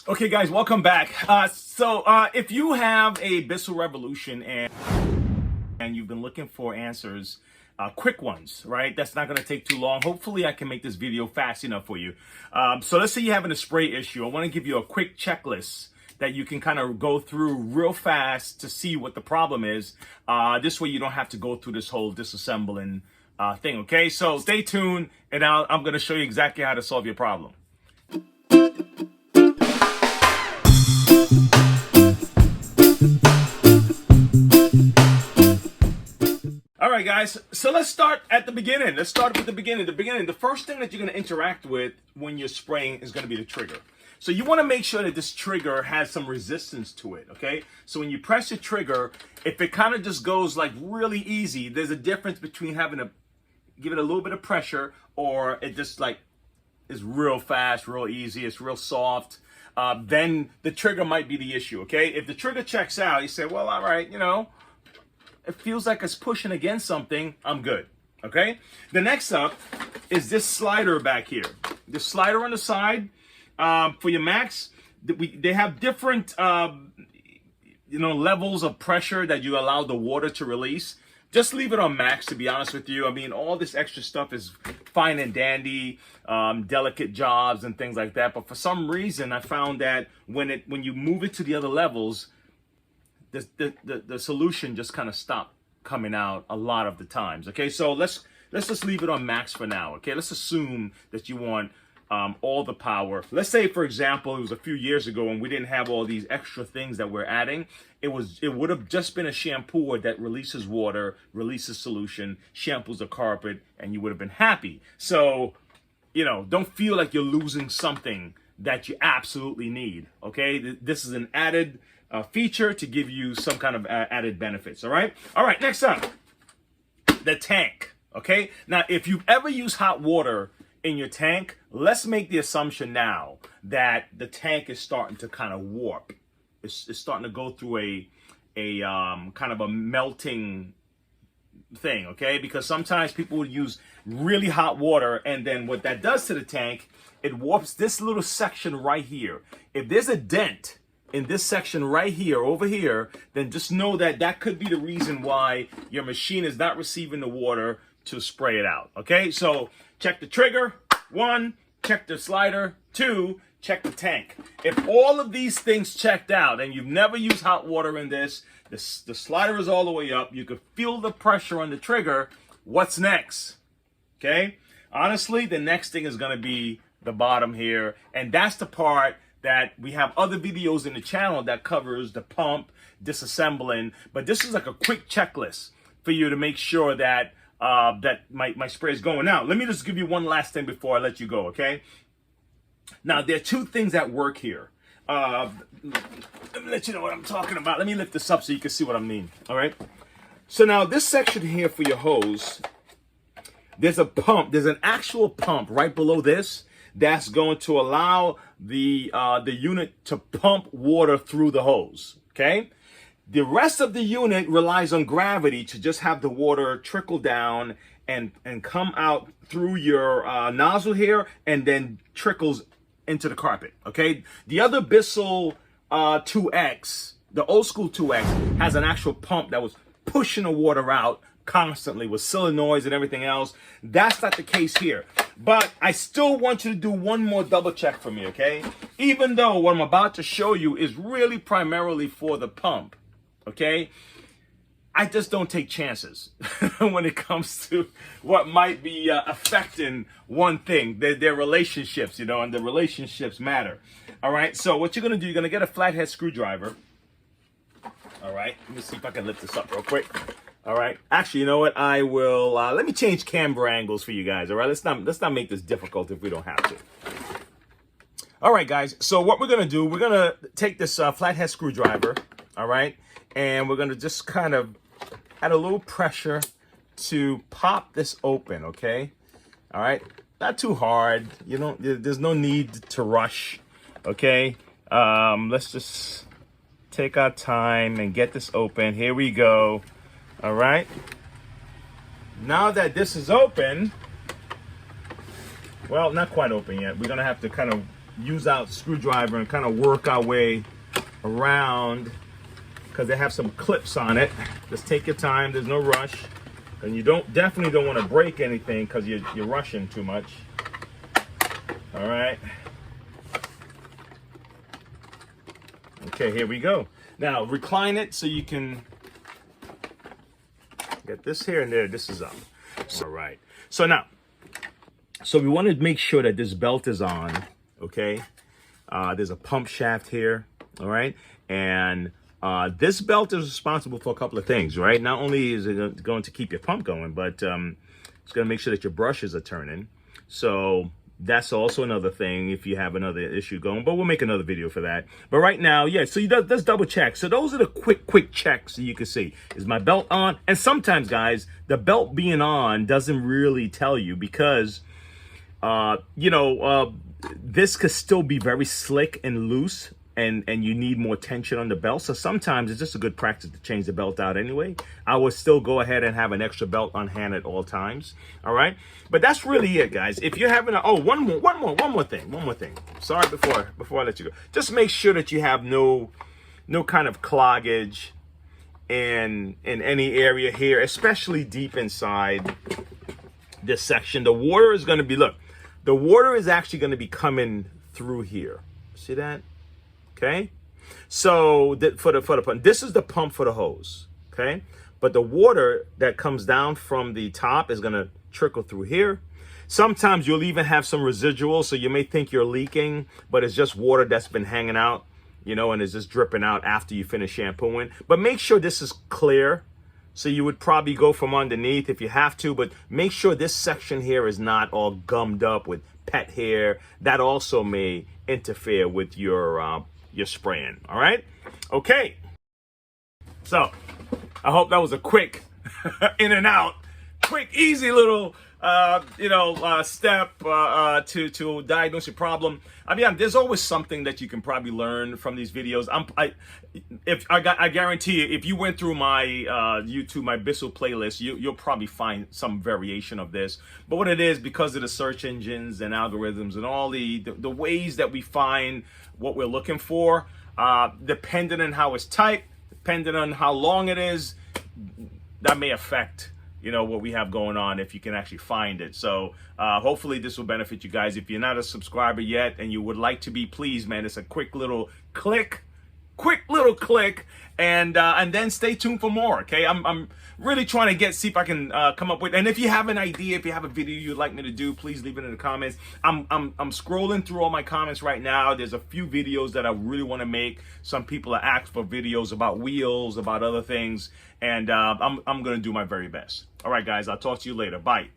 Okay, guys, welcome back. If you have a Bissell Revolution and you've been looking for answers, quick ones, right? That's not going to take too long. Hopefully, I can make this video fast enough for you. So let's say you're having a spray issue. I want to give you a quick checklist that you can kind of go through real fast to see what the problem is. This way, you don't have to go through this whole disassembling thing. Okay, so stay tuned, and I'm going to show you exactly how to solve your problem. All right, guys, so let's start at the beginning. Let's start with the beginning. The first thing that you're going to interact with when you're spraying is going to be the trigger. So you want to make sure that this trigger has some resistance to it, okay? So when you press the trigger, if it kind of just goes like really easy, there's a difference between having to give it a little bit of pressure or it just like is real fast, real easy, it's real soft. Then the trigger might be the issue, okay? If the trigger checks out, you say, well, all right, you know, it feels like it's pushing against something, I'm good, okay? The next up is this slider back here. The slider on the side for your Max, they have different levels of pressure that you allow the water to release. Just leave it on Max, to be honest with you. I mean, all this extra stuff is fine and dandy, delicate jobs and things like that. But for some reason, I found that when you move it to the other levels, the solution just kind of stopped coming out a lot of the times. Okay, so let's just leave it on Max for now. Okay, let's assume that you want all the power. Let's say, for example, it was a few years ago and we didn't have all these extra things that we're adding. It would have just been a shampoo that releases water, releases solution, shampoos a carpet, and you would have been happy. So, you know, don't feel like you're losing something that you absolutely need. Okay, this is an added feature to give you some kind of added benefits. All right, next up, the tank. Okay, now if you've ever used hot water in your tank, let's make the assumption now that the tank is starting to kind of warp. It's starting to go through a kind of a melting thing, okay? Because sometimes people would use really hot water, and then what that does to the tank, it warps this little section right here. If there's a dent in this section right here, over here, then just know that that could be the reason why your machine is not receiving the water to spray it out, okay? So check the trigger, 1, check the slider, 2, check the tank. If all of these things checked out and you've never used hot water in this, the slider is all the way up, you could feel the pressure on the trigger, what's next? Okay? Honestly, the next thing is gonna be the bottom here, and that's the part that we have other videos in the channel that covers the pump, disassembling, but this is like a quick checklist for you to make sure that that my spray is going. Now, let me just give you one last thing before I let you go, okay? Now, there are two things at work here. Let me let you know what I'm talking about. Let me lift this up so you can see what I mean, all right? So now, this section here for your hose, there's a pump. There's an actual pump right below this that's going to allow the unit to pump water through the hose, okay? The rest of the unit relies on gravity to just have the water trickle down and come out through your nozzle here and then trickles into the carpet, okay? The other Bissell 2X, the old school 2X, has an actual pump that was pushing the water out constantly with solenoids and everything else. That's not the case here. But I still want you to do one more double check for me, okay? Even though what I'm about to show you is really primarily for the pump, okay? I just don't take chances when it comes to what might be affecting one thing. Their relationships, you know, and the relationships matter. All right, so what you're going to do, you're going to get a flathead screwdriver. All right, let me see if I can lift this up real quick. All right, actually, you know what? I will, let me change camera angles for you guys, all right? Let's not make this difficult if we don't have to. All right, guys, so what we're going to do, we're going to take this flathead screwdriver, all right? And we're going to just kind of add a little pressure to pop this open, okay? All right, not too hard. You know, there's no need to rush, okay? Let's just take our time and get this open. Here we go. All right. Now that this is open, well, not quite open yet. We're going to have to kind of use our screwdriver and kind of work our way around, because they have some clips on it. Just take your time, there's no rush. And you definitely don't want to break anything because you're rushing too much. All right. Okay, here we go. Now recline it so you can get this here and there. This is up. All right. So now, we want to make sure that this belt is on. Okay. There's a pump shaft here. All right. And this belt is responsible for a couple of things, right? Not only is it going to keep your pump going, but it's going to make sure that your brushes are turning. So that's also another thing if you have another issue going, but we'll make another video for that. But right now, yeah, so let's double check. So those are the quick checks that you can see. Is my belt on? And sometimes, guys, the belt being on doesn't really tell you because, this could still be very slick and loose. And you need more tension on the belt. So sometimes it's just a good practice to change the belt out anyway. I would still go ahead and have an extra belt on hand at all times. All right. But that's really it, guys. If you're having one more thing. Sorry, before I let you go. Just make sure that you have no kind of cloggage in any area here, especially deep inside this section. The water is going to be, the water is actually going to be coming through here. See that? Okay, so for the pump, this is the pump for the hose. Okay, but the water that comes down from the top is going to trickle through here. Sometimes you'll even have some residual, so you may think you're leaking, but it's just water that's been hanging out, and it's just dripping out after you finish shampooing. But make sure this is clear. So you would probably go from underneath if you have to, but make sure this section here is not all gummed up with pet hair. That also may interfere with your spraying. All right. Okay. So I hope that was a quick in and out, quick, easy little, step to diagnose your problem. I mean, there's always something that you can probably learn from these videos. I guarantee you, if you went through my YouTube, my Bissell playlist, you'll probably find some variation of this. But what it is, because of the search engines and algorithms and all the ways that we find what we're looking for, depending on how it's typed, depending on how long it is, that may affect what we have going on, if you can actually find it. So hopefully this will benefit you guys. If you're not a subscriber yet and you would like to be, please, man, it's a quick little click, and then stay tuned for more. Okay, I'm really trying to see if I can come up with, and if you have an idea, if you have a video you'd like me to do, please leave it in the comments. I'm scrolling through all my comments right now. There's a few videos that I really want to make. Some people are asked for videos about wheels, about other things, and I'm gonna do my very best. All right, guys, I'll talk to you later. Bye.